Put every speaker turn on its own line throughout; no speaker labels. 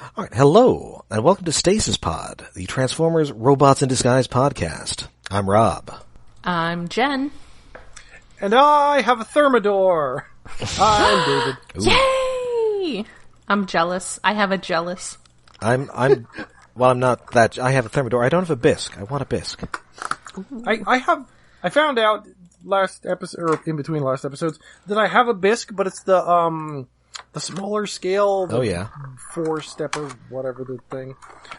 All right, hello, and welcome to Stasis Pod, the Transformers Robots in Disguise podcast. I'm Rob.
I'm Jen.
And I have a Thermidor. I'm David.
Yay! I'm jealous. I have a jealous.
I'm not that. I have a Thermidor. I don't have a bisque. I want a bisque.
I found out last episode, or in between last episodes, that I have a bisque, but it's the smaller scale.
Oh yeah.
4-step or whatever the thing.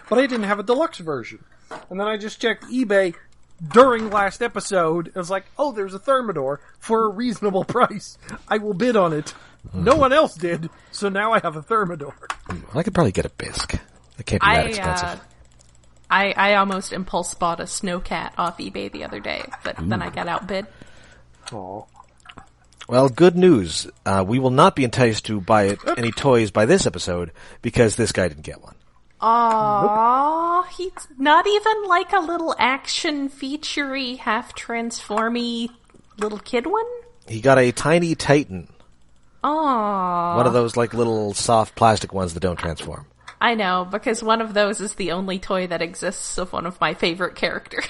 But I didn't have a deluxe version. And then I just checked eBay during last episode. It was like, oh, there's a Thermidor for a reasonable price. I will bid on it. No one else did, so now I have a Thermidor.
I could probably get a bisque. It can't be that expensive.
I almost impulse bought a snowcat off eBay the other day, but then I got outbid.
Aww.
Well, good news. We will not be enticed to buy any toys by this episode because this guy didn't get one.
Aww, nope. He's not even like a little action featurey, half-transformy little kid one?
He got a tiny Titan.
Aww.
One of those like little soft plastic ones that don't transform.
I know, because one of those is the only toy that exists of one of my favorite characters.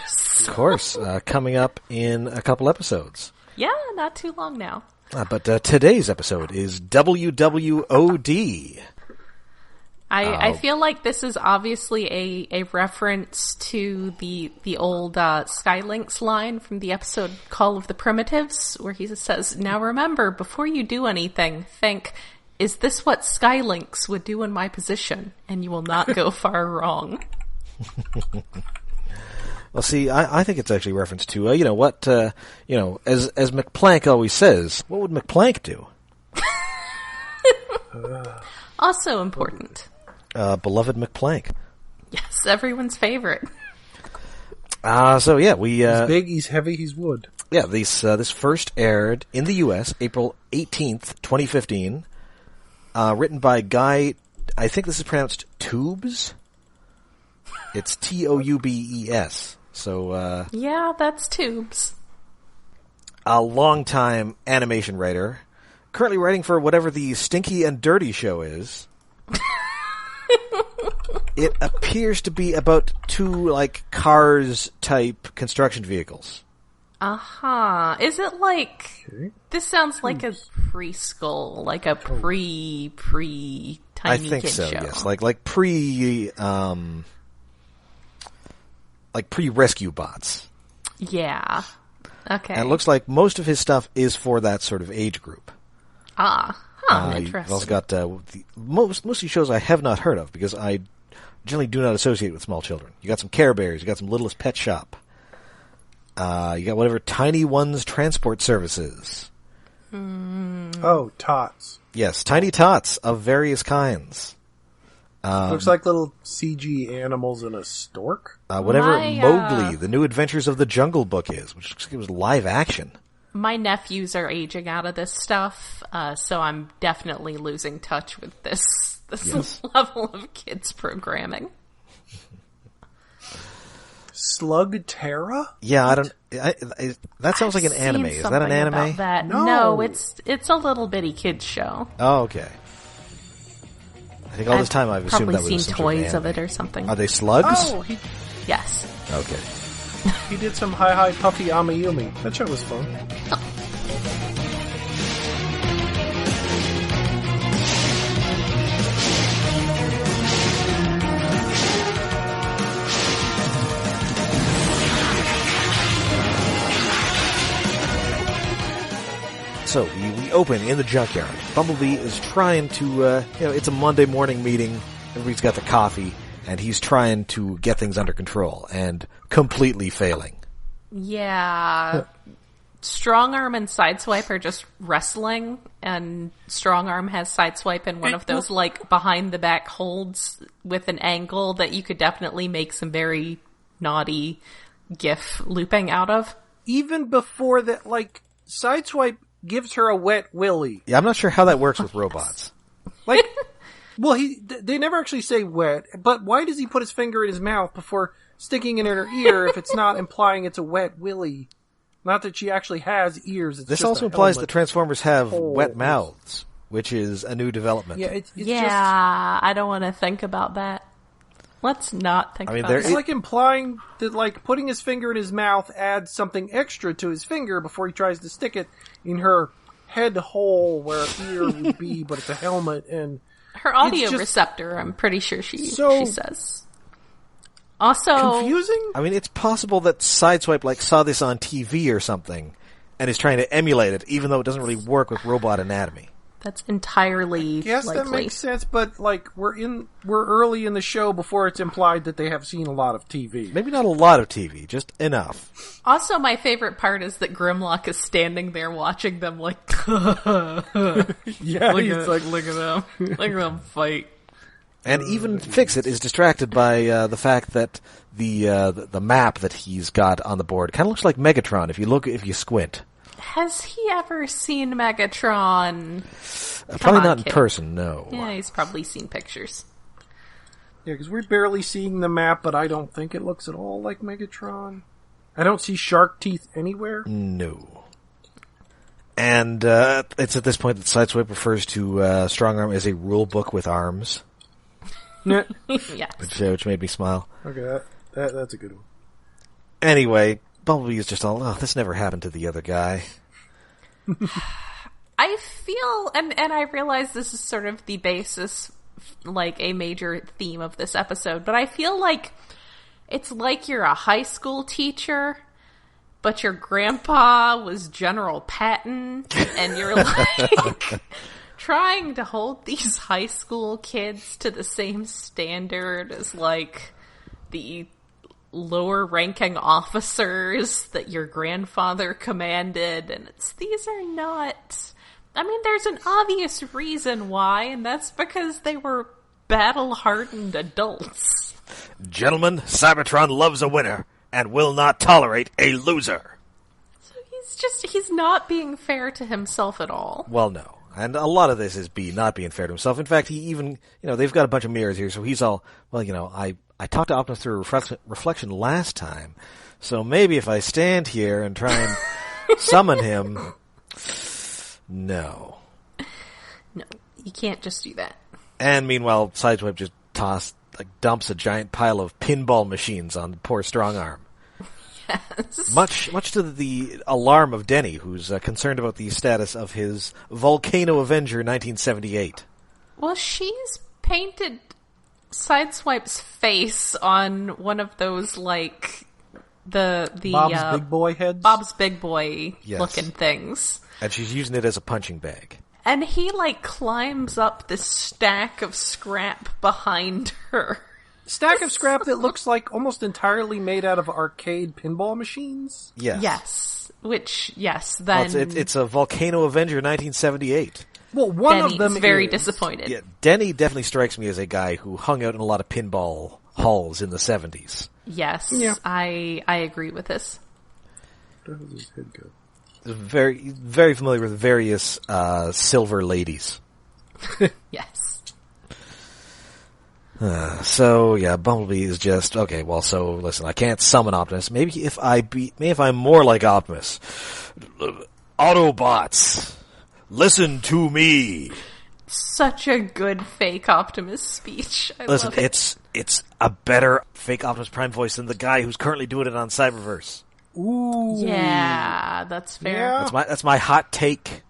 Of course, coming up in a couple episodes.
Yeah, not too long now.
But today's episode is W.W.O.D.
I feel like this is obviously a reference to the old Sky Lynx line from the episode Call of the Primitives, where he says, "Now remember, before you do anything, think, is this what Sky Lynx would do in my position? And you will not go far wrong."
Well, see, I think it's actually a reference to, as McPlank always says, what would McPlank do?
Also important.
Beloved McPlank.
Yes, everyone's favorite.
He's
big, he's heavy, he's wood.
Yeah, this first aired in the U.S. April 18th, 2015. Written by Guy, I think this is pronounced Tubes. It's Toubes. So,
yeah, that's Tubes.
A longtime animation writer. Currently writing for whatever the Stinky and Dirty show is. It appears to be about two, Cars-type construction vehicles.
Uh-huh. Is it like... Okay. This sounds like a pre-Skull, like a pre-Tiny
I think
Kid
so,
show.
Yes. Pre-rescue bots.
Yeah. Okay.
And it looks like most of his stuff is for that sort of age group.
Interesting.
You've also got most of the shows I have not heard of because I generally do not associate with small children. You got some Care Bears, you got some Littlest Pet Shop. You got whatever Tiny Ones Transport Services.
Oh, tots.
Yes, tiny tots of various kinds.
Looks like little CG animals in a stork.
Whatever Mowgli, The New Adventures of the Jungle Book is, which looks like it was live action.
My nephews are aging out of this stuff, so I'm definitely losing touch with this yes. level of kids programming.
Slug Terra?
Yeah, that sounds like an anime. Is that an anime?
That. No, it's a little bitty kids show.
Oh, okay. I think all this time I've assumed that was
probably seen toys of it or something.
Are they slugs?
Oh,
yes.
Okay.
He did some Hi Puffy Amayumi. That show was fun.
Oh.
So, we open in the junkyard. Bumblebee is trying to, it's a Monday morning meeting. Everybody's got the coffee, and he's trying to get things under control, and completely failing.
Yeah. Strongarm and Sideswipe are just wrestling, and Strongarm has Sideswipe in one of those, behind-the-back holds with an angle that you could definitely make some very naughty GIF looping out of.
Even before that, Sideswipe gives her a wet willy.
Yeah, I'm not sure how that works with robots.
They never actually say wet, but why does he put his finger in his mouth before sticking it in her ear if it's not implying it's a wet willy? Not that she actually has ears. It's
this
just
also implies that Transformers have wet mouths. which is a new development.
Yeah, it's
I don't want to think about that. Let's not think about it.
It's like implying that, like, putting his finger in his mouth adds something extra to his finger before he tries to stick it in her head hole where a ear would be, but it's a helmet. And
her audio receptor, I'm pretty sure she says. Also,
confusing?
I mean, it's possible that Sideswipe, like, saw this on TV or something and is trying to emulate it, even though it doesn't really work with robot anatomy.
That's entirely
Yes,
likely.
that makes sense, but, like, we're early in the show before it's implied that they have seen a lot of TV.
Maybe not a lot of TV, just enough.
Also, my favorite part is that Grimlock is standing there watching them like,
Yeah,
look at them. Look at them fight.
And even Fix-It is distracted by the fact that the map that he's got on the board kind of looks like Megatron if you squint.
Has he ever seen Megatron?
Probably not in person, no.
Yeah, he's probably seen pictures.
Yeah, because we're barely seeing the map, but I don't think it looks at all like Megatron. I don't see shark teeth anywhere.
No. And it's at this point that Sideswipe refers to Strong Arm as a rule book with arms.
Yes.
Which made me smile.
Okay, that's a good one.
Anyway, Bumblebee is just all, this never happened to the other guy.
I feel, and I realize this is sort of the basis, like a major theme of this episode, but I feel like it's like you're a high school teacher, but your grandpa was General Patton, and you're like trying to hold these high school kids to the same standard as like the lower ranking officers that your grandfather commanded, and these are not, I mean, there's an obvious reason why, and that's because they were battle-hardened adults.
Gentlemen, Cybertron loves a winner and will not tolerate a loser.
So he's not being fair to himself at all.
Well, no. And a lot of this is not being fair to himself. In fact, he even, they've got a bunch of mirrors here, so he's all, well, I talked to Optimus through a reflection last time, so maybe if I stand here and try and summon him, no.
No, you can't just do that.
And meanwhile, Sideswipe just dumps a giant pile of pinball machines on the poor Strong Arm.
Yes.
Much to the alarm of Denny, who's concerned about the status of his Volcano Avenger 1978.
Well, she's painted Sideswipe's face on one of those, like, the
Bob's Big Boy heads?
Bob's Big Boy looking things.
And she's using it as a punching bag.
And he, like, climbs up this stack of scrap behind her.
Stack of scrap that looks like almost entirely made out of arcade pinball machines?
Yes.
Yes. Which, yes, then...
Well, it's a Volcano Avenger 1978.
Well, one
Denny's
of them
very
is.
Disappointed.
Yeah, Denny definitely strikes me as a guy who hung out in a lot of pinball halls in the 70s.
Yes,
yeah.
I agree with this.
Where does his head go?
Very, very familiar with various silver ladies.
Yes.
So yeah, Bumblebee is just okay. Well, so listen, I can't summon Optimus. Maybe if I'm more like Optimus. Autobots, listen to me.
Such a good fake Optimus speech.
Listen,
love it.
it's a better fake Optimus Prime voice than the guy who's currently doing it on Cyberverse.
Ooh.
Yeah, that's fair.
Yeah.
That's my hot take.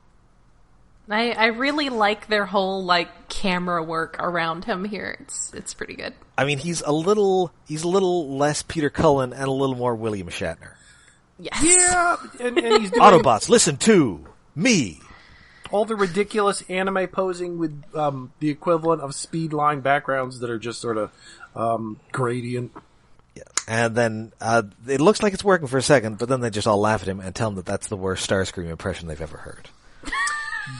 I really like their whole, like, camera work around him here. It's pretty good.
I mean, he's a little less Peter Cullen and a little more William Shatner.
Yes.
Yeah, and he's doing
Autobots, listen to me.
all the ridiculous anime posing with the equivalent of speed line backgrounds that are just sort of gradient.
Yeah. And then it looks like it's working for a second, but then they just all laugh at him and tell him that that's the worst Starscream impression they've ever heard.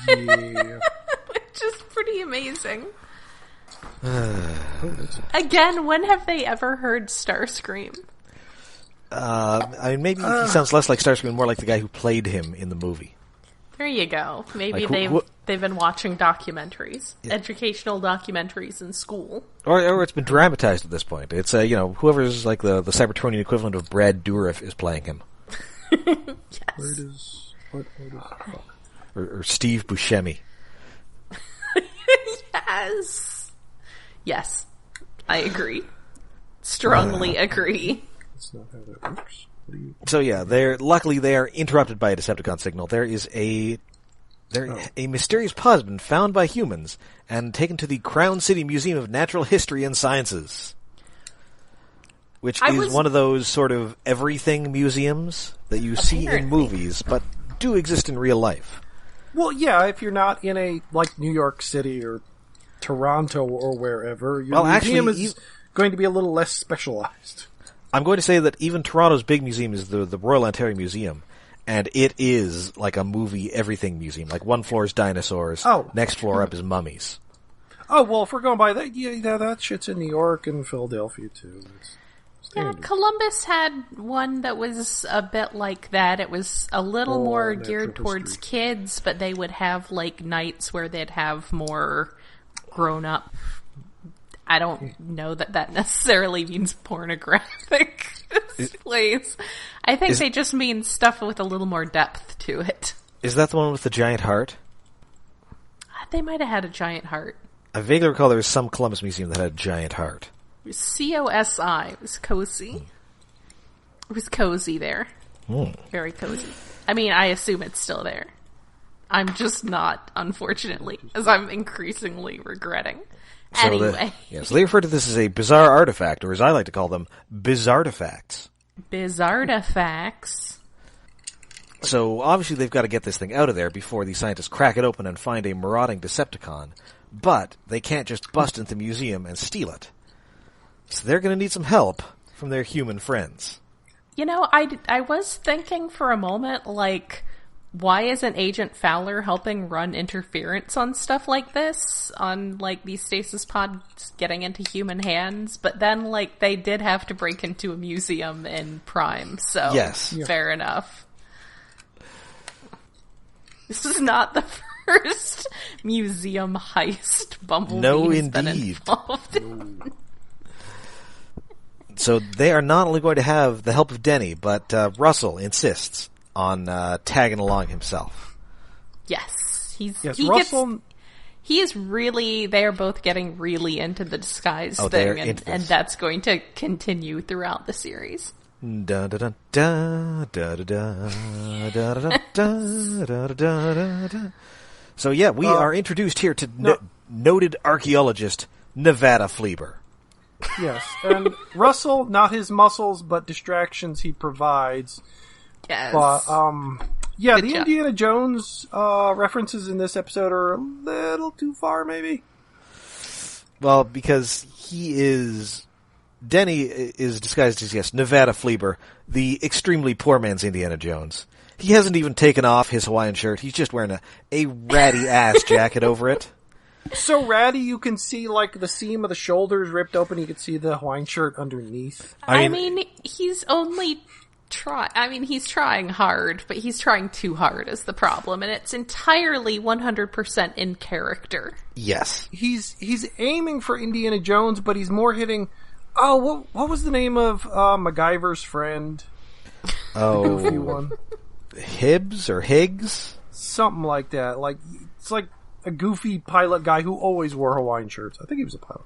Yeah.
Which is pretty amazing. Again, when have they ever heard Starscream?
I mean, maybe he sounds less like Starscream, more like the guy who played him in the movie.
There you go. Maybe
Like,
they've been watching documentaries, educational documentaries in school,
or it's been dramatized at this point. It's whoever's like the Cybertronian equivalent of Brad Dourif is playing him.
Yes.
Where does
Or Steve Buscemi.
has. Yes, I agree. Strongly agree.
That's not how that works.
So yeah, luckily they are interrupted by a Decepticon signal. There is a mysterious pod has been found by humans and taken to the Crown City Museum of Natural History and Sciences, which is one of those sort of everything museums that you see in movies, but do exist in real life.
Well, yeah, if you're not in a, like, New York City or Toronto or wherever, your museum is going to be a little less specialized.
I'm going to say that even Toronto's big museum is the Royal Ontario Museum, and it is like a movie everything museum. Like, one floor is dinosaurs, next floor up is mummies.
Oh, well, if we're going by that, yeah, that shit's in New York and Philadelphia, too.
Yeah, Columbus had one that was a bit like that. It was a little more geared towards kids, but they would have, like, nights where they'd have more grown-up. I don't know that necessarily means pornographic displays. I think they just mean stuff with a little more depth to it.
Is that the one with the giant heart?
They might have had a giant heart.
I vaguely recall there was some Columbus museum that had a giant heart.
It was COSI. It was cozy. It was cozy there. Very cozy. I mean, I assume it's still there. I'm just not, unfortunately, as I'm increasingly regretting.
So
anyway.
So they refer to this as a bizarre artifact, or as I like to call them, bizartifacts.
Bizartifacts.
So obviously they've got to get this thing out of there before the scientists crack it open and find a marauding Decepticon. But they can't just bust into the museum and steal it. So they're going to need some help from their human friends.
You know, I was thinking for a moment, like, why isn't Agent Fowler helping run interference on stuff like this? On, like, these stasis pods getting into human hands? But then, like, they did have to break into a museum in Prime, so
yes.
Fair enough. This is not the first museum heist Bumblebee has been involved in.
So they are not only going to have the help of Denny, but Russell insists on tagging along himself.
Yes. He is really, they're both getting really into the disguise thing, and that's going to continue throughout the series.
Da da da da da da da da da da da. So yeah, we are introduced here to noted archaeologist Nevada Fleeber.
Yes, and Russell, not his muscles, but distractions he provides.
Yes.
But, the Indiana Jones references in this episode are a little too far, maybe?
Well, because Denny is disguised as, yes, Nevada Fleeber, the extremely poor man's Indiana Jones. He hasn't even taken off his Hawaiian shirt. He's just wearing a ratty-ass jacket over it.
So ratty you can see, like, the seam of the shoulders ripped open. You can see the Hawaiian shirt underneath.
I mean he's only he's trying hard, but he's trying too hard is the problem, and it's entirely 100% in character.
Yes.
He's aiming for Indiana Jones, but he's more hitting... Oh, what was the name of MacGyver's friend?
Oh.
The goofy one.
Hibbs or Higgs?
Something like that. Like, it's like a goofy pilot guy who always wore Hawaiian shirts. I think he was a pilot.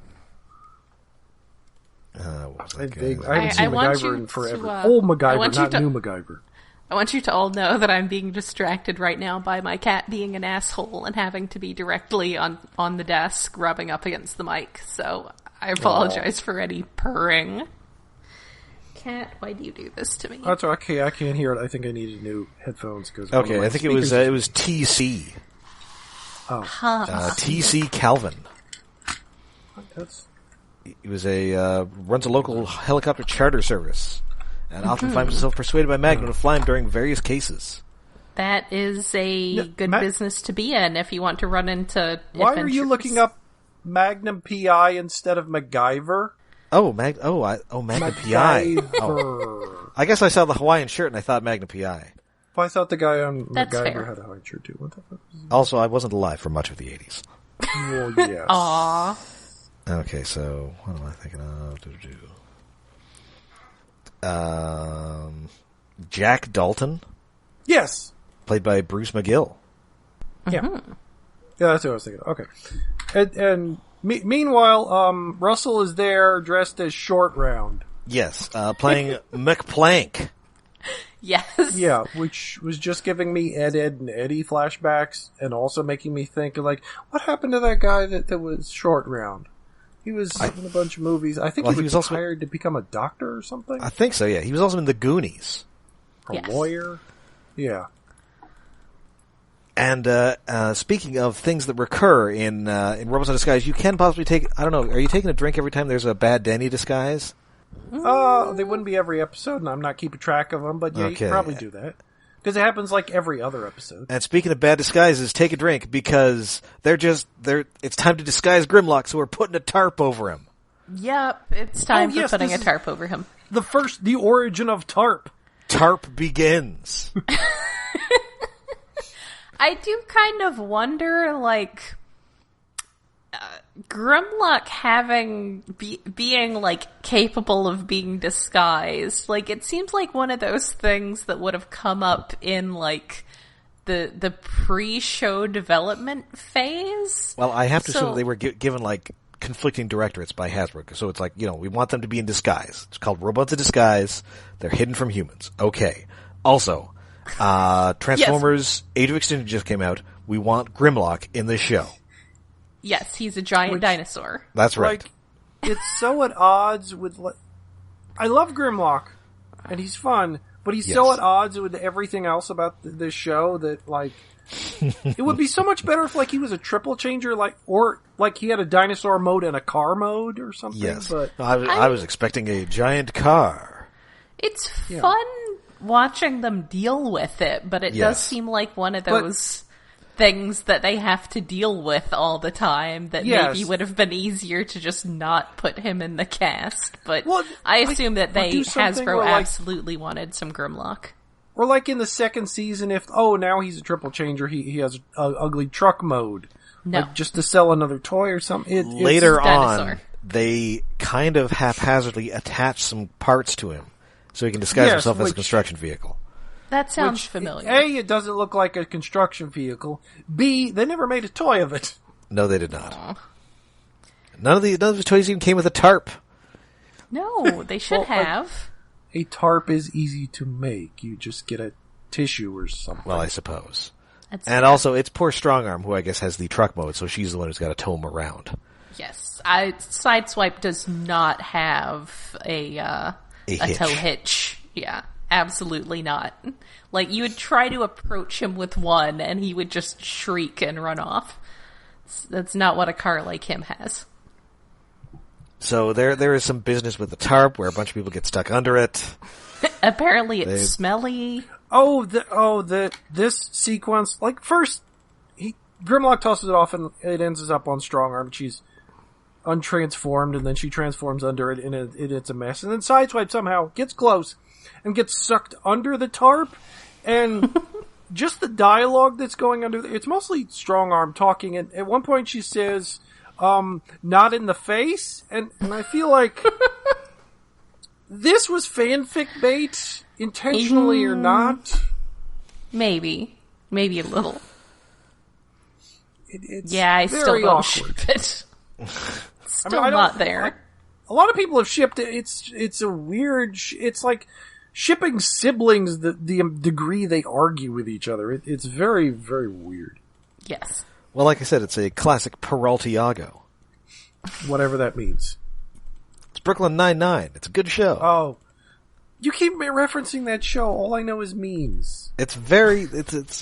I haven't seen MacGyver in forever. Old MacGyver, not new MacGyver.
I want you to all know that I'm being distracted right now by my cat being an asshole and having to be directly on the desk rubbing up against the mic. So I apologize for any purring. Cat, why do you do this to me?
That's okay. I can't hear it. I think I needed new headphones.
Okay, I think it was TC.
Oh.
TC Calvin. He was runs a local helicopter charter service, and often finds himself persuaded by Magnum to fly him during various cases.
That is a good business to be in if you want to run into.
Why are you looking up Magnum PI instead of MacGyver?
Magnum PI. Oh. I guess I saw the Hawaiian shirt and I thought Magnum PI.
Well, I thought the guy on MacGyver had a Hawaiian shirt too.
Also, I wasn't alive for much of the 80s.
Well, yes.
Aww.
Okay, so what am I thinking of? Jack Dalton?
Yes!
Played by Bruce McGill.
Yeah. Yeah, that's what I was thinking. Okay. Meanwhile, Russell is there dressed as Short Round.
Yes, playing McPlank.
Yes.
Yeah, which was just giving me Ed and Eddie flashbacks, and also making me think, like, what happened to that guy that was Short Round? He was in a bunch of movies. I think he was also hired to become a doctor or something.
I think so, yeah. He was also in The Goonies.
A lawyer. Yeah.
And speaking of things that recur in Robots in Disguise, you can possibly take, I don't know, are you taking a drink every time there's a bad Danny disguise?
They wouldn't be every episode, and I'm not keeping track of them, but yeah, you can probably do that. Because it happens like every other episode.
And speaking of bad disguises, take a drink, because it's time to disguise Grimlock, so we're putting a tarp over him.
Yep, it's time for putting a tarp over him.
The origin of tarp.
Tarp begins.
I do kind of wonder, like, Grimlock being like capable of being disguised. Like, it seems like one of those things that would have come up in like the pre-show development phase.
Well, I have to assume they were given like conflicting directorates by Hasbro. So it's like, we want them to be in disguise. It's called Robots in Disguise. They're hidden from humans. Okay. Also, Transformers Age of Extinction just came out. We want Grimlock in the show.
Yes, he's a giant dinosaur.
That's right.
Like, it's so at odds with... I love Grimlock, and he's fun, but he's so at odds with everything else about this show that, like... it would be so much better if, like, he was a triple changer, or he had a dinosaur mode and a car mode or something.
Yes.
But
I was expecting a giant car.
It's fun watching them deal with it, but it does seem like one of those... things that they have to deal with all the time that maybe would have been easier to just not put him in the cast. But I assume that Hasbro absolutely wanted some Grimlock.
Or like in the second season, now he's a triple changer, he has an ugly truck mode.
No.
Like just to sell another toy or something.
Later on, they kind of haphazardly attach some parts to him so he can disguise himself as a construction vehicle.
That sounds familiar.
A, it doesn't look like a construction vehicle. B, they never made a toy of it.
No, they did not. Aww. None of the toys even came with a tarp.
No, they should have.
A tarp is easy to make. You just get a tissue or something.
Well, I suppose. Also, it's poor Strongarm, who I guess has the truck mode, so she's the one who's got to tow him around.
Yes. Sideswipe does not have a tow hitch. Yeah. Absolutely not. Like, you would try to approach him with one, and he would just shriek and run off. That's not what a car like him has.
So there is some business with the tarp, where a bunch of people get stuck under it.
Apparently it's smelly.
This sequence, like, first, Grimlock tosses it off, and it ends up on Strongarm. She's untransformed, and then she transforms under it, and it's a mess. And then Sideswipe somehow gets close and gets sucked under the tarp, and just the dialogue that's going under it's mostly Strongarm talking, and at one point she says, not in the face, and I feel like this was fanfic bait, intentionally or not.
Maybe a little.
It's
I still don't
awkward.
ship it. Still not there.
A lot of people have shipped it. It's a weird. It's like shipping siblings. The degree they argue with each other. It's very, very weird.
Yes.
Well, like I said, it's a classic Peraltiago.
Whatever that means.
It's Brooklyn Nine-Nine. It's a good show.
Oh, you keep referencing that show. All I know is memes.
It's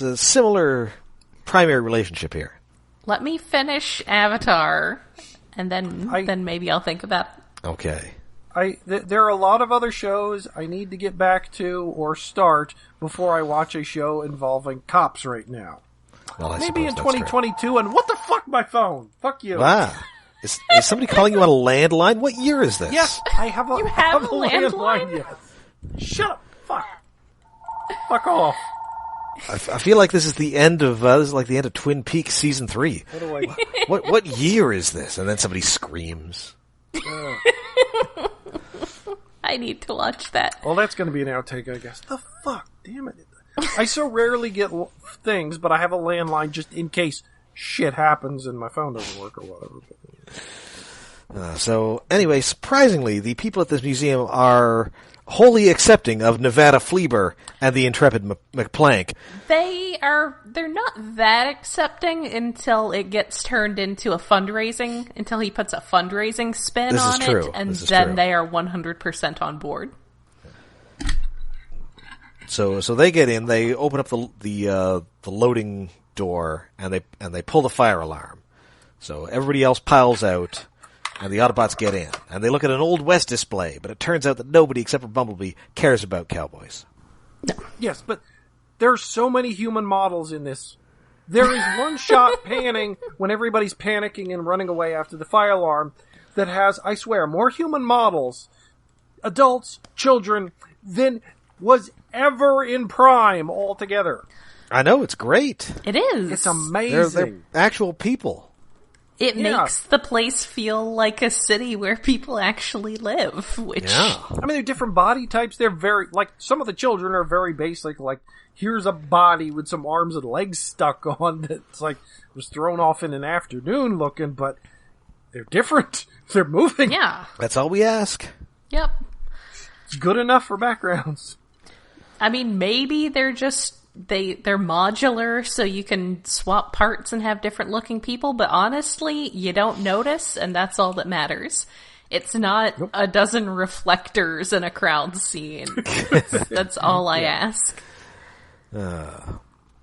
a similar primary relationship here.
Let me finish Avatar, and then maybe I'll think about it.
Okay.
There are a lot of other shows I need to get back to or start before I watch a show involving cops right now.
Well,
maybe in 2022, and what the fuck, my phone? Fuck you.
Wow. Is somebody calling you on a landline? What year is this?
Yes, I have a,
you have a
landline. Yes. Shut up. Fuck. Fuck off.
I feel like this is the end of Twin Peaks season 3. What year is this? And then somebody screams.
I need to watch that.
Well, that's going to be an outtake, I guess. The fuck, damn it! I so rarely get things, but I have a landline just in case shit happens and my phone doesn't work or whatever.
So anyway, surprisingly, the people at this museum are wholly accepting of Nevada Fleeber and the intrepid McPlank.
They're not that accepting until it gets turned into a fundraising, until he puts a fundraising spin on it, and then they are 100% on board.
So they get in, they open up the loading door, and they pull the fire alarm. So everybody else piles out, and the Autobots get in. And they look at an Old West display, but it turns out that nobody except for Bumblebee cares about cowboys.
No. Yes, but there's so many human models in this. There is one shot panning when everybody's panicking and running away after the fire alarm that has, I swear, more human models, adults, children, than was ever in Prime altogether.
I know, it's great.
It is.
It's amazing.
They're actual people.
It makes the place feel like a city where people actually live, which...
Yeah.
I mean, they're different body types. They're very... Like, some of the children are very basic. Like, here's a body with some arms and legs stuck on that's, like, was thrown off in an afternoon looking, but they're different. They're moving.
Yeah.
That's all we ask.
Yep.
It's good enough for backgrounds.
I mean, maybe they're just... They're modular, so you can swap parts and have different looking people, but honestly, you don't notice, and that's all that matters. It's not a dozen reflectors in a crowd scene. That's all I ask.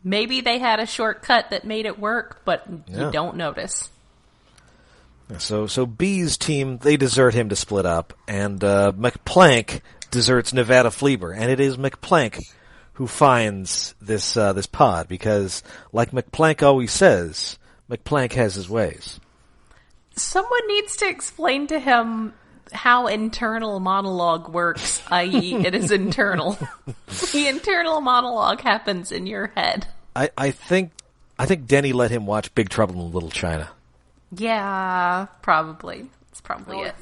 Maybe they had a shortcut that made it work, but you don't notice.
So B's team, they desert him to split up, and McPlank deserts Nevada Fleeber, and it is McPlank who finds this pod, because, like McPlank always says, McPlank has his ways.
Someone needs to explain to him how internal monologue works, i.e. it is internal. The internal monologue happens in your head.
I think Denny let him watch Big Trouble in Little China.
Yeah, probably. That's probably it.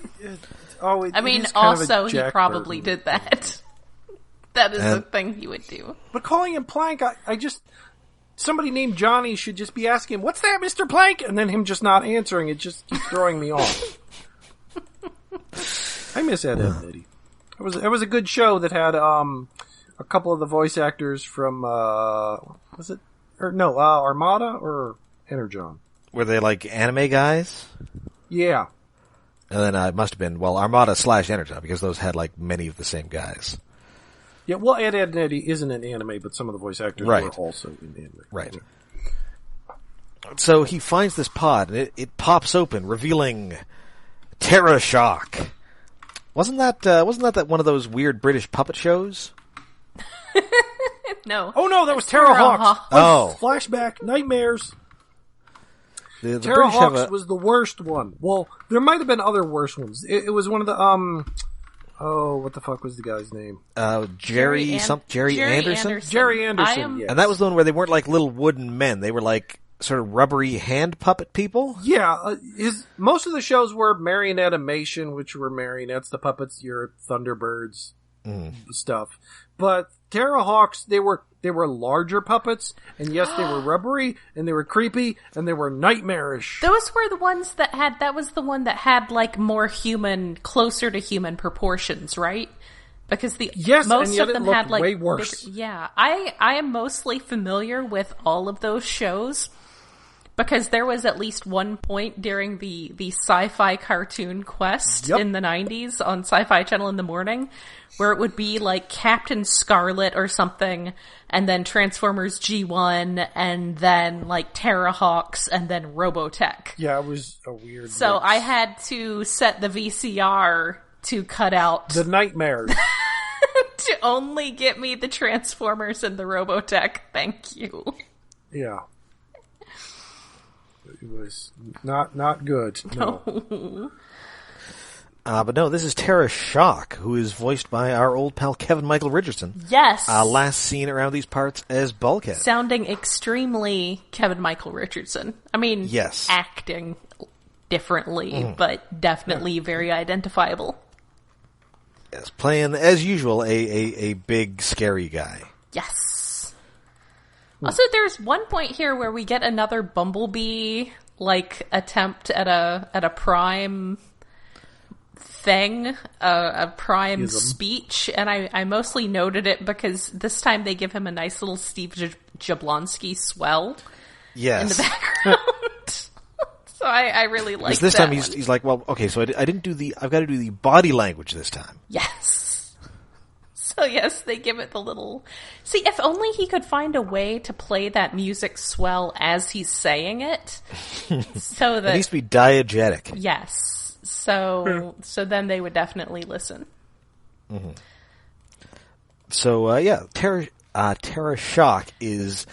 I mean,
he
probably did that. That is the thing he would do.
But calling him Plank, I just... Somebody named Johnny should just be asking him, "What's that, Mr. Plank?" And then him just not answering. It just keeps throwing me off. I miss Ed, Eddie. It was a good show that had a couple of the voice actors from... was it... Armada or Energon?
Were they like anime guys?
Yeah.
And then it must have been, Armada / Energon, because those had like many of the same guys.
Yeah, well, Ed, and Eddie isn't an anime, but some of the voice actors were also in anime.
Right. So he finds this pod, and it pops open, revealing Terrashock. Wasn't that one of those weird British puppet shows?
No.
Oh no, that was Terrahawks.
Oh.
Flashback, nightmares.
The
Terrahawks was the worst one. Well, there might have been other worse ones. It was one of the, what the fuck was the guy's name?
Jerry Anderson?
Jerry Anderson, yes.
And that was the one where they weren't like little wooden men. They were like sort of rubbery hand puppet people?
Yeah. Most of the shows were marionette animation, which were marionettes, the puppets, your Thunderbirds stuff. But Terrahawks, they were larger puppets, and yes, they were rubbery, and they were creepy, and they were nightmarish.
Those were the ones that was the one that had like more human, closer to human proportions, right? Because most of them had like
way worse.
Yeah, I am mostly familiar with all of those shows because there was at least one point during the sci-fi cartoon quest in the 90s on Sci-Fi Channel in the morning where it would be like Captain Scarlet or something, and then Transformers G1, and then like Terrahawks, and then Robotech.
Yeah, it was a weird
So
mix.
I had to set the VCR to cut out
the nightmares.
to only get me the Transformers and the Robotech. Thank you.
Yeah. It was not good. No.
But no, this is Terrashock, who is voiced by our old pal Kevin Michael Richardson.
Yes.
Last seen around these parts as Bulkhead.
Sounding extremely Kevin Michael Richardson. I mean,
yes.
Acting differently, but definitely very identifiable.
Yes, playing, as usual, a big, scary guy.
Yes. Also, there's one point here where we get another Bumblebee, like, attempt at a Prime thing, a Prime speech, and I mostly noted it because this time they give him a nice little Steve Jablonsky swell in the background. So I really like that.
This time he's like, well, okay, so I didn't do I've got to do the body language this time.
Yes. So yes, they give it the little... See, if only he could find a way to play that music swell as he's saying it. So that...
It needs to be diegetic.
Yes. So then they would definitely listen.
Mm-hmm. So, Terrashock is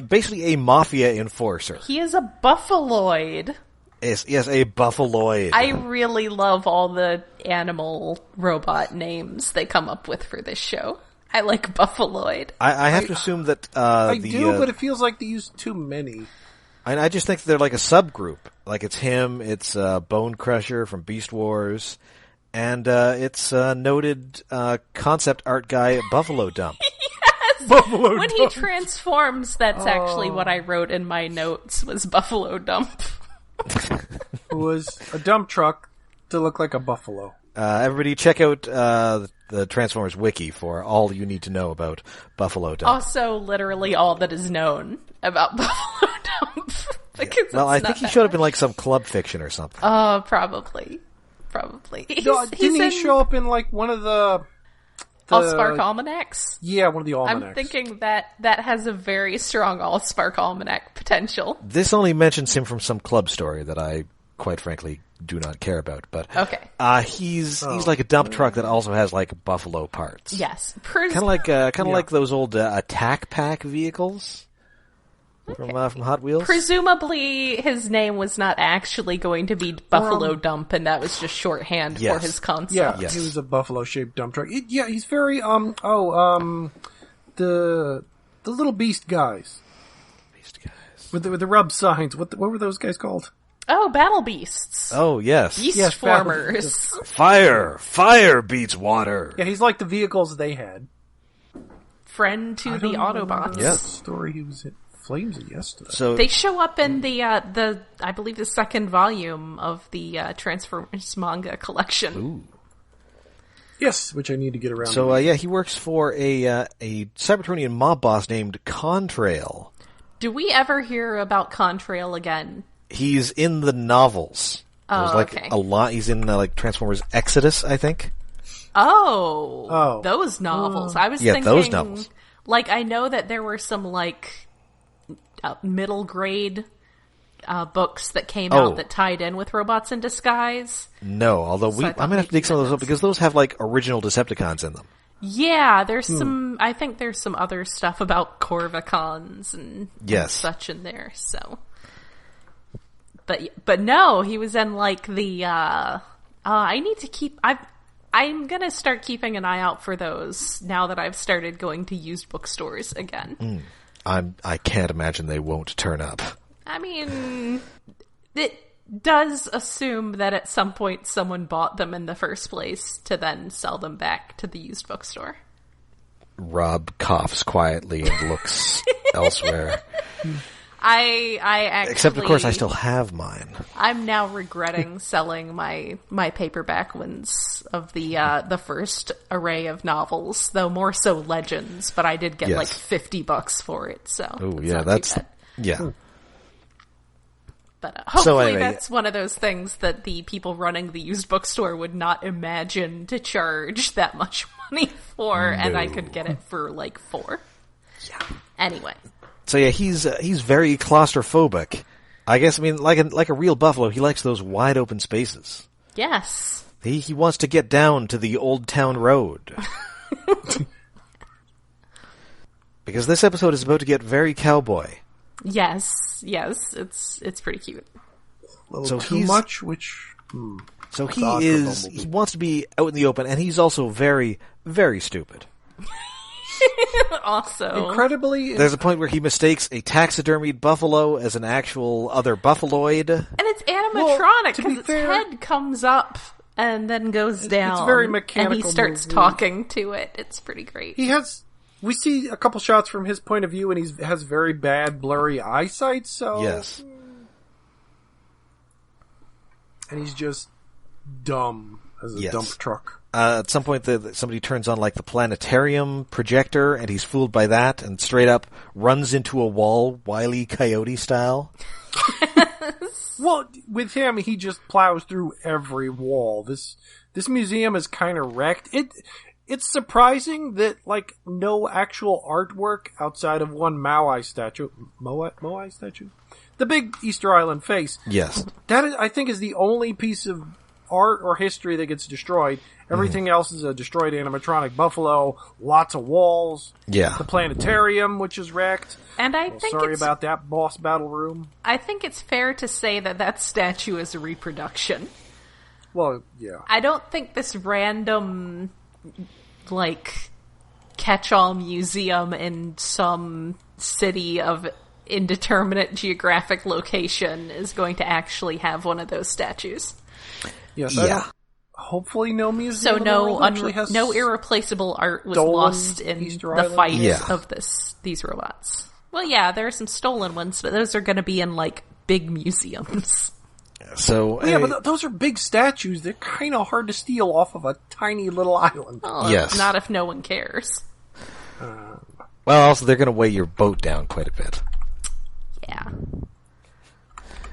basically a mafia enforcer.
He is a Buffaloid.
Yes, a Buffaloid.
I really love all the animal robot names they come up with for this show. I like Buffaloid.
I have to assume that
I do, but it feels like they use too many.
I just think they're like a subgroup. Like it's him, it's Bone Crusher from Beast Wars, and it's noted concept art guy Buffalo Dump.
Yes! Buffalo when Dump. He transforms, that's actually what I wrote in my notes, was Buffalo Dump.
It was a dump truck to look like a buffalo.
Everybody check out the Transformers wiki for all you need to know about Buffalo Dump.
Also, literally all that is known about Buffalo Dump.
Well, I think he showed up in like some club fiction or something.
Probably.
Didn't he show up in like one of the
Allspark Almanacs?
Yeah, one of the almanacs.
I'm thinking that has a very strong Allspark Almanac potential.
This only mentions him from some club story that I, quite frankly, do not care about. But
okay,
he's like a dump truck that also has like buffalo parts.
Yes,
kind of like those old Attack Pack vehicles.
Okay.
From Hot Wheels?
Presumably his name was not actually going to be Buffalo Dump, and that was just shorthand for his concept.
Yeah, he was a buffalo-shaped dump truck. He's very, the little beast guys. With the rub signs. What were those guys called?
Oh, Battle Beasts.
Oh, yes.
Beast Formers.
Fire beats water.
Yeah, he's like the vehicles they had.
Friend to the Autobots.
Yes.
Story he was in. Flames of yesterday.
So
they show up in the I believe the second volume of the Transformers manga collection.
Ooh.
Yes, which I need to get around.
So he works for a Cybertronian mob boss named Contrail.
Do we ever hear about Contrail again?
He's in the novels.
Oh, okay.
A lot. He's in like Transformers Exodus, I think.
Oh, those novels. I was thinking
those novels.
Like I know that there were some like middle grade books that came out that tied in with Robots in Disguise.
No, although I'm gonna have to dig some of those up because those have like original Decepticons in them.
Yeah, there's some. I think there's some other stuff about Corvicons and such in there. So, but no, he was in like the. I need to keep. I'm gonna start keeping an eye out for those now that I've started going to used bookstores again.
I can't imagine they won't turn up.
I mean, it does assume that at some point someone bought them in the first place to then sell them back to the used bookstore.
Rob coughs quietly and looks elsewhere.
I actually...
Except, of course, I still have mine.
I'm now regretting selling my paperback ones of the first array of novels, though more so Legends, but I did get like $50 for it, so...
Oh, yeah, that's... Yeah.
But hopefully that's one of those things that the people running the used bookstore would not imagine to charge that much money for, and I could get it for like $4.
Yeah.
Anyway.
So yeah, he's very claustrophobic. I guess, I mean, like a real buffalo, he likes those wide open spaces.
Yes.
He wants to get down to the Old Town Road. Because this episode is about to get very cowboy.
Yes, it's pretty cute.
A little too much, which...
So he wants to be out in the open, and he's also very, very stupid.
Also,
incredibly,
there's a point where he mistakes a taxidermied buffalo as an actual other buffaloid, and
it's animatronic because its head comes up and then goes down.
It's very mechanical.
and he starts talking to it. It's pretty great.
He has we see a couple shots from his point of view, and he has very bad, blurry eyesight, so...
Yes.
And he's just dumb as a dump truck.
At some point, somebody turns on, like, the planetarium projector, and he's fooled by that, and straight up runs into a wall, Wile E. Coyote style.
Well, with him, he just plows through every wall. This museum is kind of wrecked. It's surprising that, like, no actual artwork outside of one Moai statue. Moai statue? The big Easter Island face.
Yes.
That, I think, is the only piece of art or history that gets destroyed. Everything else is a destroyed animatronic buffalo, lots of walls.
Yeah.
The planetarium, which is wrecked.
And I think
sorry about that boss battle room.
I think it's fair to say that statue is a reproduction.
Well, yeah.
I don't think this random, like, catch-all museum in some city of indeterminate geographic location is going to actually have one of those statues.
Yes,
yeah.
Hopefully no museum.
So no irreplaceable art was lost in the fight of these robots. Well, yeah, there are some stolen ones, but those are going to be in, like, big museums.
So
but those are big statues. They're kind of hard to steal off of a tiny little island.
Oh, yes. Not if no one cares.
Well, also, they're going to weigh your boat down quite a bit.
Yeah.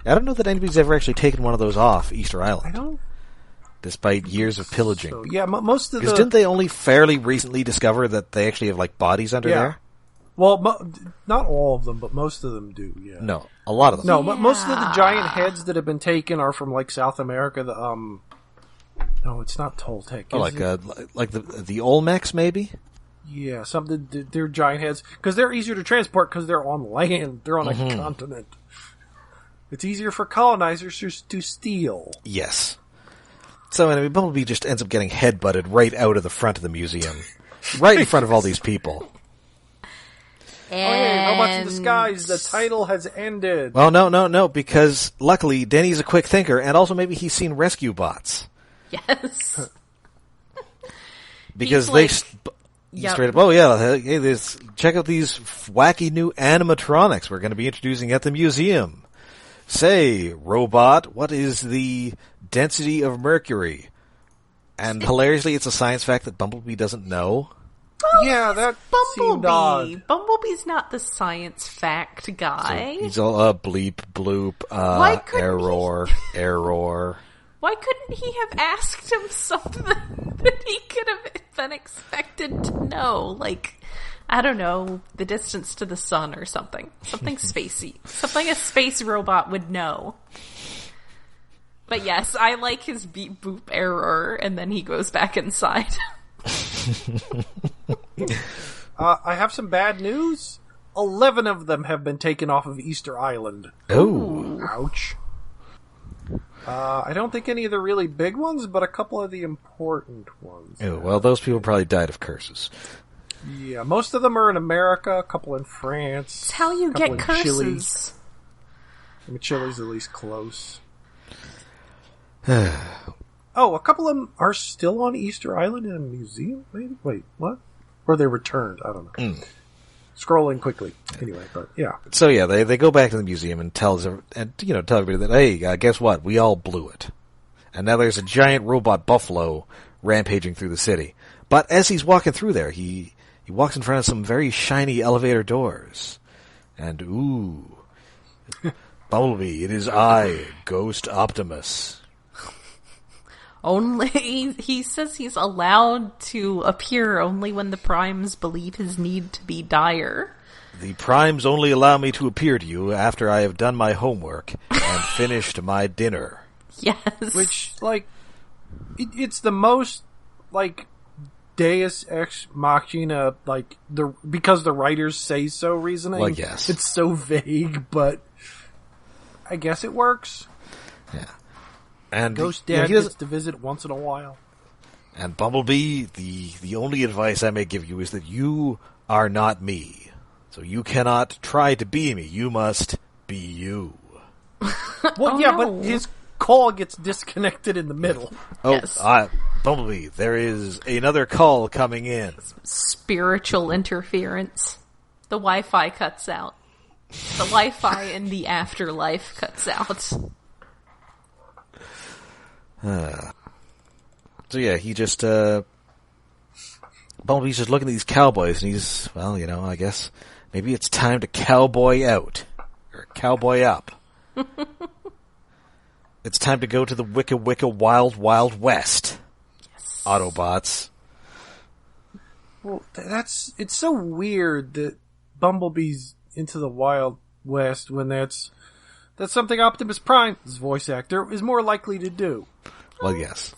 I don't know that anybody's ever actually taken one of those off Easter Island.
I don't.
Despite years of pillaging.
So, yeah, most of
because didn't they only fairly recently discover that they actually have, like, bodies under there?
Well, not all of them, but most of them do, yeah.
No, a lot of them.
No, but most of the giant heads that have been taken are from, like, South America. No, it's not Toltec.
Like the Olmecs, maybe?
Yeah, they're giant heads. Because they're easier to transport because they're on land. They're on a continent. It's easier for colonizers to steal.
Yes. So anyway, Bumblebee just ends up getting headbutted right out of the front of the museum. Right in front of all these people.
And...
Robots in Disguise, the title has ended.
Well, no, because luckily Denny's a quick thinker, and also maybe he's seen Rescue Bots.
Yes.
Because straight up, hey, check out these wacky new animatronics we're going to be introducing at the museum. Say, robot, what is the density of mercury? And hilariously, it's a science fact that Bumblebee doesn't know.
Well,
yeah, that seemed odd.
Bumblebee's not the science fact guy.
So he's all bleep, bloop, error.
Why couldn't he have asked him something that he could have been expected to know? Like, I don't know, the distance to the sun or something. Something spacey. Something a space robot would know. But yes, I like his beep boop error, and then he goes back inside.
I have some bad news. 11 of them have been taken off of Easter Island.
Oh.
Ouch. I don't think any of the really big ones, but a couple of the important ones.
Oh, well, those people probably died of curses.
Yeah, most of them are in America, a couple in France.
It's how you get curses.
Chile. I mean, Chile's at least close. Oh, a couple of them are still on Easter Island in a museum, maybe? Wait, what? Or they returned, I don't know. Scrolling quickly. Anyway, but yeah.
So yeah, they go back to the museum and tell everybody that, hey, guess what? We all blew it. And now there's a giant robot buffalo rampaging through the city. But as he's walking through there, he walks in front of some very shiny elevator doors. And ooh, Bumblebee, it is I, Ghost Optimus.
Only, he says he's allowed to appear only when the Primes believe his need to be dire.
The Primes only allow me to appear to you after I have done my homework and finished my dinner.
Yes.
Which, like, it's the most, like, Deus Ex Machina, like, because the writers say so reasoning.
Well, yes.
It's so vague, but I guess it works.
Yeah. And
Ghost Dad gets to visit once in a while.
And Bumblebee, the only advice I may give you is that you are not me. So you cannot try to be me. You must be you.
Well, yeah, no. But his call gets disconnected in the middle.
Oh,
yes.
Bumblebee, there is another call coming in.
Spiritual interference. The Wi-Fi cuts out. The Wi-Fi in the afterlife cuts out.
So yeah, he just, Bumblebee's just looking at these cowboys, and he's, well, I guess maybe it's time to cowboy out. Or cowboy up. It's time to go to the Wicca Wicca Wild Wild West. Yes. Autobots.
Well, it's so weird that Bumblebee's into the Wild West when that's something Optimus Prime's voice actor is more likely to do.
Well, yes.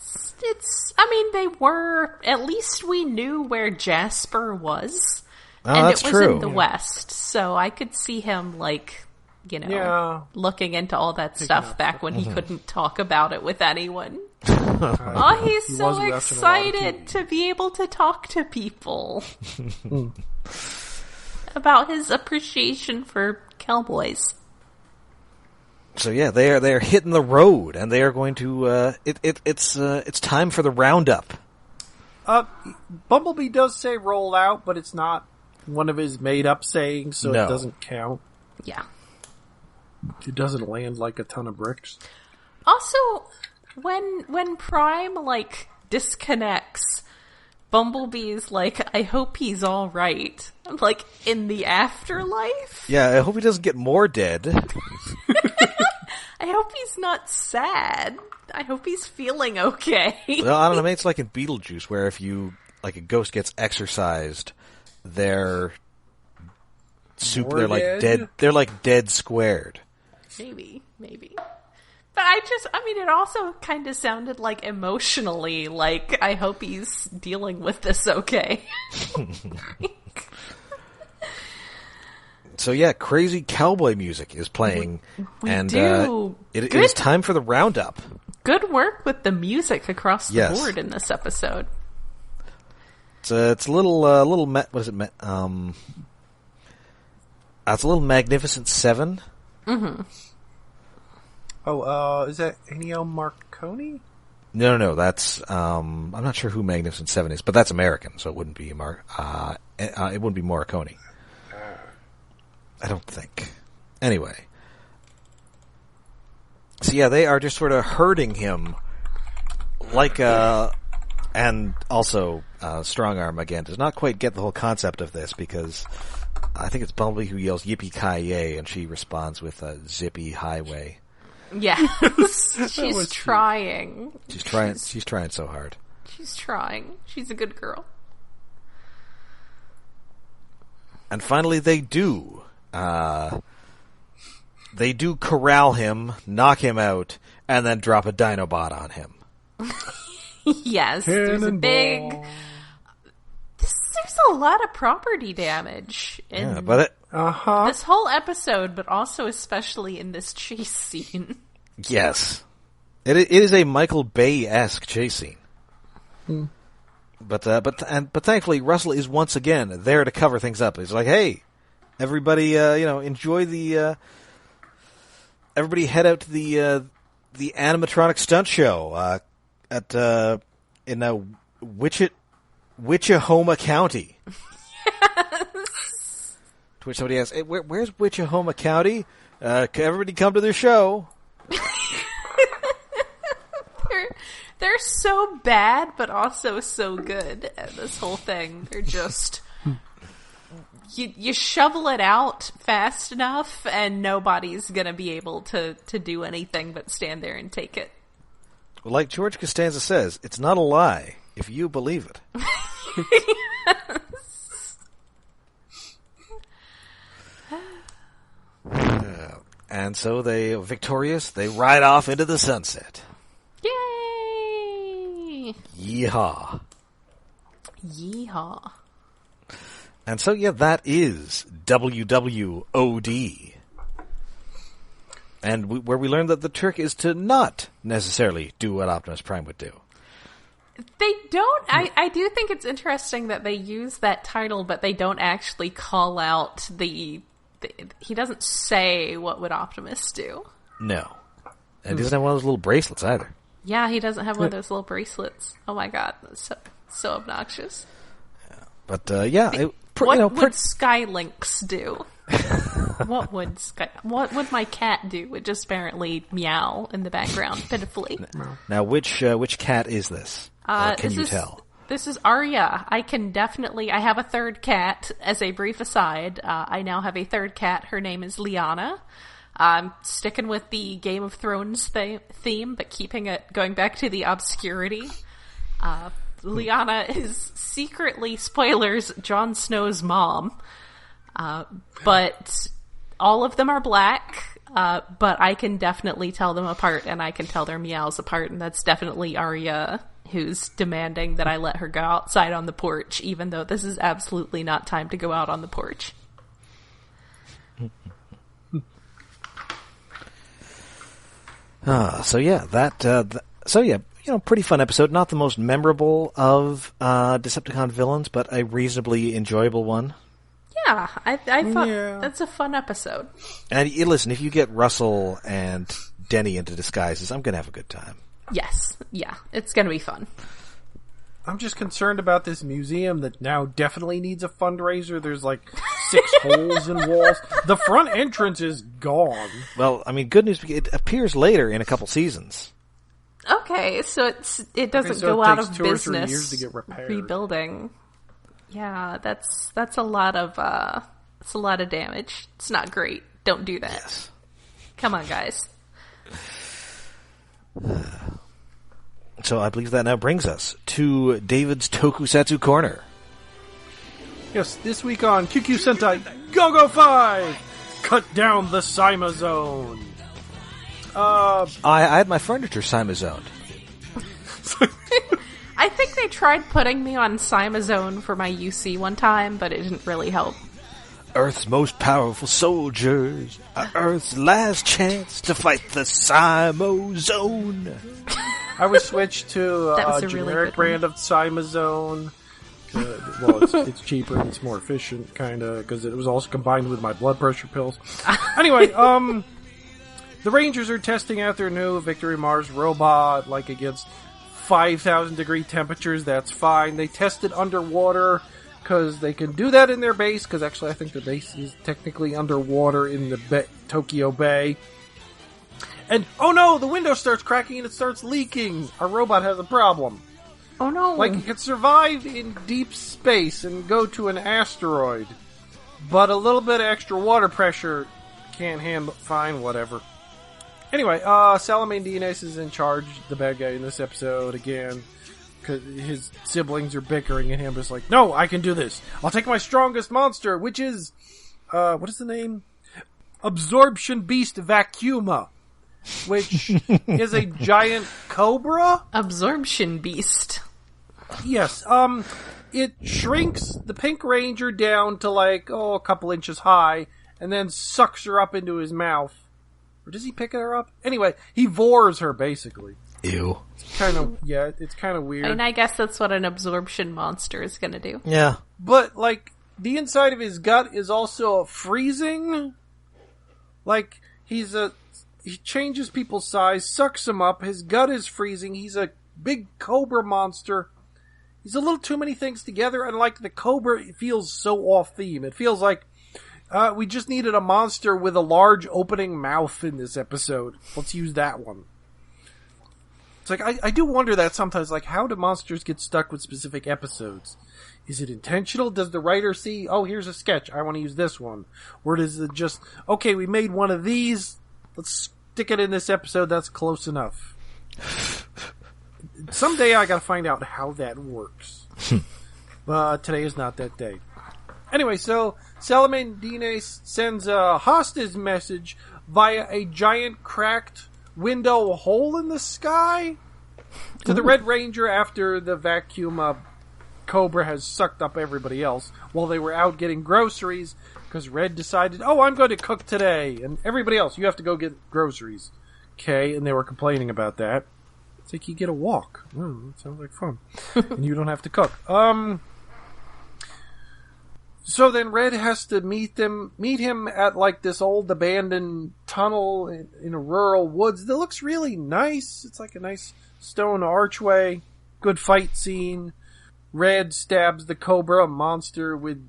They were, at least we knew where Jasper was.
Oh,
and
that's
it was
true.
in the West, so I could see him, looking into all that stuff back when he couldn't talk about it with anyone. Oh, he's so excited to be able to talk to people about his appreciation for cowboys.
So yeah, they're hitting the road, and they are going to. It's time for the roundup.
Bumblebee does say "roll out," but it's not one of his made-up sayings, so it doesn't count.
Yeah,
it doesn't land like a ton of bricks.
Also, when Prime disconnects, Bumblebee's I hope he's all right. I'm in the afterlife?
Yeah, I hope he doesn't get more dead.
I hope he's not sad. I hope he's feeling okay.
Well, I don't know, maybe it's like in Beetlejuice, where if a ghost gets exorcised, they're dead. They're dead squared.
Maybe. But it also kind of sounded emotionally I hope he's dealing with this okay.
So yeah, crazy cowboy music is playing,
it
is time for the roundup.
Good work with the music across the board in this episode.
It's a little what is it? It's a little Magnificent Seven.
Mm-hmm.
Oh, is that Ennio Morricone?
No, that's I'm not sure who Magnificent Seven is, but that's American, so it wouldn't be it wouldn't be Morricone. I don't think. Anyway. So yeah, they are just sort of herding him and also Strong Arm again does not quite get the whole concept of this, because I think it's Bumblebee who yells yippee-ki-yay and she responds with zippy highway.
Yes. She's trying.
She's trying so hard.
She's trying. She's a good girl.
And finally they do. They do corral him, knock him out, and then drop a Dinobot on him.
Yes, there's a lot of property damage in this whole episode, but also especially in this chase scene.
Yes. It is a Michael Bay-esque chase scene. But thankfully Russell is once again there to cover things up. He's like, hey, everybody, enjoy the, everybody head out to the animatronic stunt show, in Wichahoma County.
Yes.
To which somebody asks, hey, where's Wichahoma County? Everybody come to their show.
They're so bad, but also so good at this whole thing. They're just... You shovel it out fast enough, and nobody's going to be able to do anything but stand there and take it.
Well, like George Costanza says, it's not a lie if you believe it. Yes. And so they, victorious, they ride off into the sunset.
Yay!
Yeehaw.
Yeehaw.
And so, yeah, that is W.W.O.D. And where we learned that the trick is to not necessarily do what Optimus Prime would do.
They don't... I do think it's interesting that they use that title, but they don't actually call out the he doesn't say what would Optimus do.
No. And he doesn't have one of those little bracelets either.
Yeah, he doesn't have one of those little bracelets. Oh my god, that's so obnoxious.
But
what would Sky Lynx do? What would my cat do? Would just apparently meow in the background pitifully.
Now, which cat is this? Or can you tell?
This is Arya. I have a third cat. As a brief aside, I now have a third cat. Her name is Lyanna. I'm sticking with the Game of Thrones theme, but going back to the obscurity. Lyanna is secretly, spoilers, Jon Snow's mom. But all of them are black, but I can definitely tell them apart, and I can tell their meows apart, and that's definitely Arya, who's demanding that I let her go outside on the porch, even though this is absolutely not time to go out on the porch.
Pretty fun episode. Not the most memorable of Decepticon villains, but a reasonably enjoyable one.
Yeah, I thought that's a fun episode.
And listen, if you get Russell and Denny into disguises, I'm going to have a good time.
Yes, yeah, it's going to be fun.
I'm just concerned about this museum that now definitely needs a fundraiser. There's like 6 holes in walls. The front entrance is gone.
Well, I mean, good news, it appears later in a couple seasons.
Okay, so it doesn't go out of
2 or 3
business
years to get repaired.
Rebuilding. Yeah, that's a lot of damage. It's not great. Don't do that.
Yes.
Come on, guys.
So I believe that now brings us to David's Tokusatsu Corner.
Yes, this week on QQ Sentai Go-Go 5! Cut down the Saima Zone!
I had my furniture Saima-zoned.
I think they tried putting me on Saima-Zone for my UC one time, but it didn't really help.
Earth's most powerful soldiers, Earth's last chance to fight the Saima-Zone.
I would switch to a generic brand of Saima-Zone. Well, it's cheaper and it's more efficient, kind of, because it was also combined with my blood pressure pills. Anyway, the Rangers are testing out their new Victory Mars robot, like against 5,000 degree temperatures. That's fine. They tested underwater because they can do that in their base, because actually I think the base is technically underwater in the Tokyo Bay. And, oh no, the window starts cracking and it starts leaking. Our robot has a problem.
Oh no.
Like, it can survive in deep space and go to an asteroid, but a little bit of extra water pressure can't handle. Fine, whatever. Anyway, Salamane Dines is in charge, the bad guy in this episode again, because his siblings are bickering at him, just like, no, I can do this. I'll take my strongest monster, which is, what is the name? Absorption Beast Vacuuma, which is a giant cobra?
Absorption Beast.
Yes, it shrinks the Pink Ranger down to like, a couple inches high, and then sucks her up into his mouth. Or does he pick her up? Anyway, he vores her, basically.
Ew.
It's kind of weird.
And I guess that's what an absorption monster is gonna do.
Yeah.
But, like, the inside of his gut is also freezing. Like, he changes people's size, sucks them up, his gut is freezing, he's a big cobra monster. He's a little too many things together, and like the cobra, it feels so off theme. It feels like, we just needed a monster with a large opening mouth in this episode. Let's use that one. It's like, I do wonder that sometimes, like, how do monsters get stuck with specific episodes? Is it intentional? Does the writer see, oh, here's a sketch, I want to use this one? Or does it just, okay, we made one of these, let's stick it in this episode, that's close enough. Someday I gotta find out how that works. Today is not that day. Anyway, so Salamane Dines sends a hostage message via a giant cracked window hole in the sky to the Red Ranger after the vacuum cobra has sucked up everybody else while they were out getting groceries, because Red decided, oh, I'm going to cook today, and everybody else, you have to go get groceries. Okay, and they were complaining about that. It's like you get a walk. That sounds like fun. And you don't have to cook. So then Red has to meet him at like this old abandoned tunnel in a rural woods that looks really nice. It's like a nice stone archway. Good fight scene. Red stabs the Cobra monster with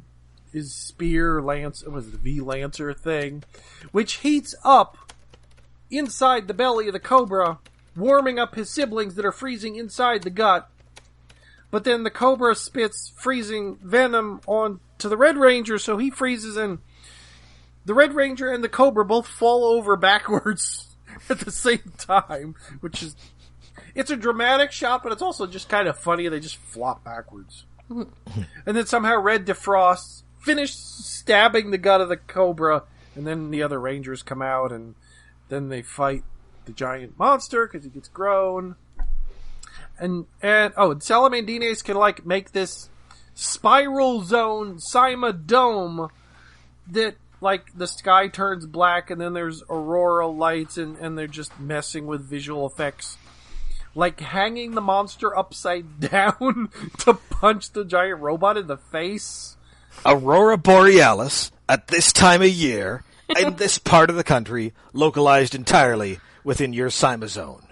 his spear lance. It was the V-Lancer thing, which heats up inside the belly of the Cobra, warming up his siblings that are freezing inside the gut. But then the Cobra spits freezing venom onto the Red Ranger, so he freezes, and the Red Ranger and the Cobra both fall over backwards at the same time, which is... It's a dramatic shot, but it's also just kind of funny. They just flop backwards. And then somehow Red defrosts, finishes stabbing the gut of the Cobra, and then the other Rangers come out, and then they fight the giant monster, because he gets grown. And Salamandines can, like, make this spiral zone Cyma dome that, like, the sky turns black, and then there's aurora lights, and they're just messing with visual effects. Like hanging the monster upside down to punch the giant robot in the face.
Aurora Borealis, at this time of year, in this part of the country, localized entirely within your Cyma zone.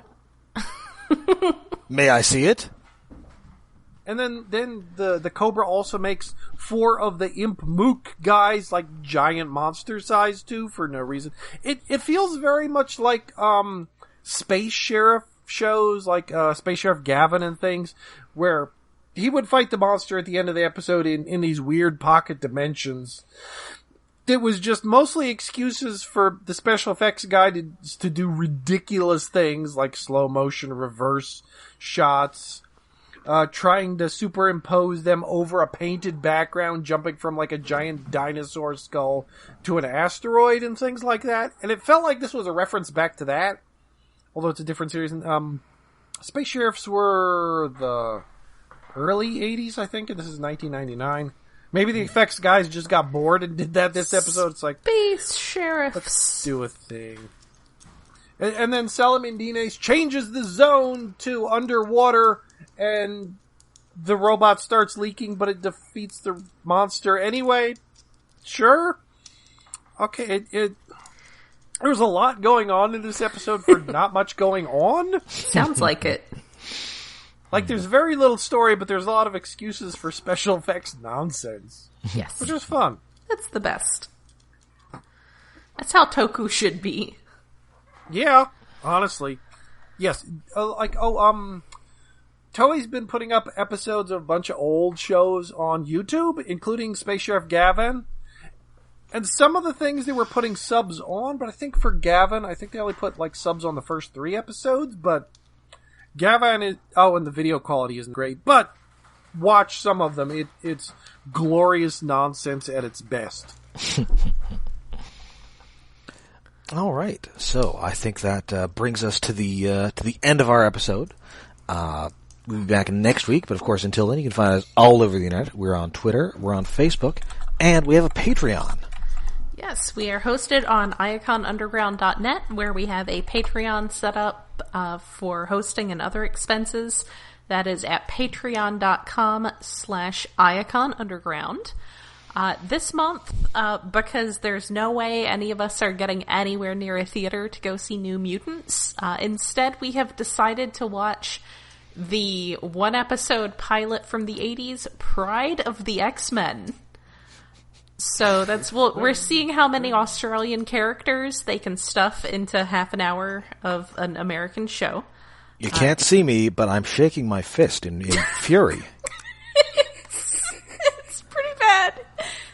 May I see it?
And then the Cobra also makes 4 of the Imp Mook guys, like, giant monster size, too, for no reason. It feels very much like, Space Sheriff shows, like, Space Sheriff Gavin and things, where he would fight the monster at the end of the episode in these weird pocket dimensions. It was just mostly excuses for the special effects guy to do ridiculous things, like slow motion reverse shots, trying to superimpose them over a painted background, jumping from like a giant dinosaur skull to an asteroid and things like that. And it felt like this was a reference back to that, although it's a different series. Space Sheriffs were the early 80s, I think, and this is 1999. Maybe the effects guys just got bored and did that this episode. It's like,
Space Sheriffs.
Let's do a thing. And then Salamandines changes the zone to underwater, and the robot starts leaking, but it defeats the monster anyway. Sure. Okay, there's a lot going on in this episode for not much going on.
Sounds like it.
Like, there's very little story, but there's a lot of excuses for special effects nonsense.
Yes.
Which is fun.
That's the best. That's how Toku should be.
Yeah, honestly. Yes. Toei's been putting up episodes of a bunch of old shows on YouTube, including Space Sheriff Gavin. And some of the things they were putting subs on, but I think for Gavin, I think they only put, like, subs on the first 3 episodes, but Gavin is... Oh, and the video quality isn't great, but watch some of them. It's glorious nonsense at its best.
All right, so I think that brings us to the end of our episode. We'll be back next week, but of course, until then, you can find us all over the internet. We're on Twitter, we're on Facebook, and we have a Patreon.
Yes, we are hosted on iaconunderground.net, where we have a Patreon set up for hosting and other expenses. That is at patreon.com/iaconunderground. This month, because there's no way any of us are getting anywhere near a theater to go see New Mutants, instead we have decided to watch the 1-episode pilot from the 80s, Pride of the X-Men. So we're seeing how many Australian characters they can stuff into half an hour of an American show.
You can't see me, but I'm shaking my fist in fury.
It's pretty bad.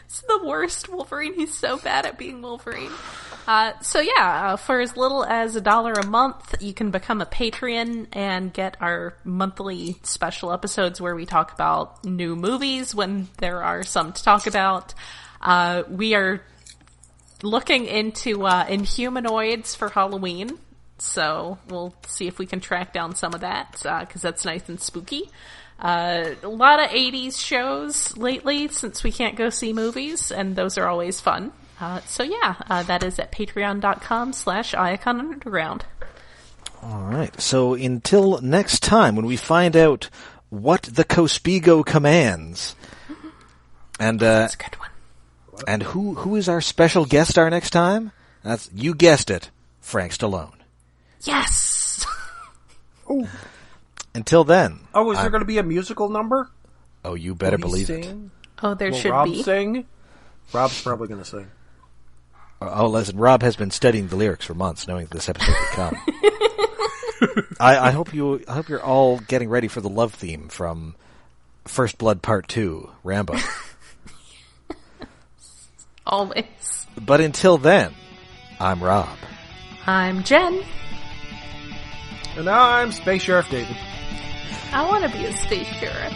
It's the worst Wolverine. He's so bad at being Wolverine. For as little as $1 a month, you can become a Patreon and get our monthly special episodes where we talk about new movies when there are some to talk about. We are looking into Inhumanoids for Halloween, so we'll see if we can track down some of that, because that's nice and spooky. A lot of 80s shows lately, since we can't go see movies, and those are always fun. That is at patreon.com/iaconunderground.
All right, so until next time, when we find out what the Cospigo commands. And
that's a good one.
And who is our special guest star next time? You guessed it, Frank Stallone.
Yes!
Oh.
Until then.
Oh, is there going to be a musical number?
Oh, you better believe
sing?
it.
Oh, there should
Rob
be.
Sing? Rob's probably going to sing.
Oh, listen, Rob has been studying the lyrics for months, knowing that this episode would come. I hope you're all getting ready for the love theme from First Blood Part 2, Rambo.
Always.
But until then, I'm Rob.
I'm Jen.
And I'm Space Sheriff David.
I want to be a space sheriff.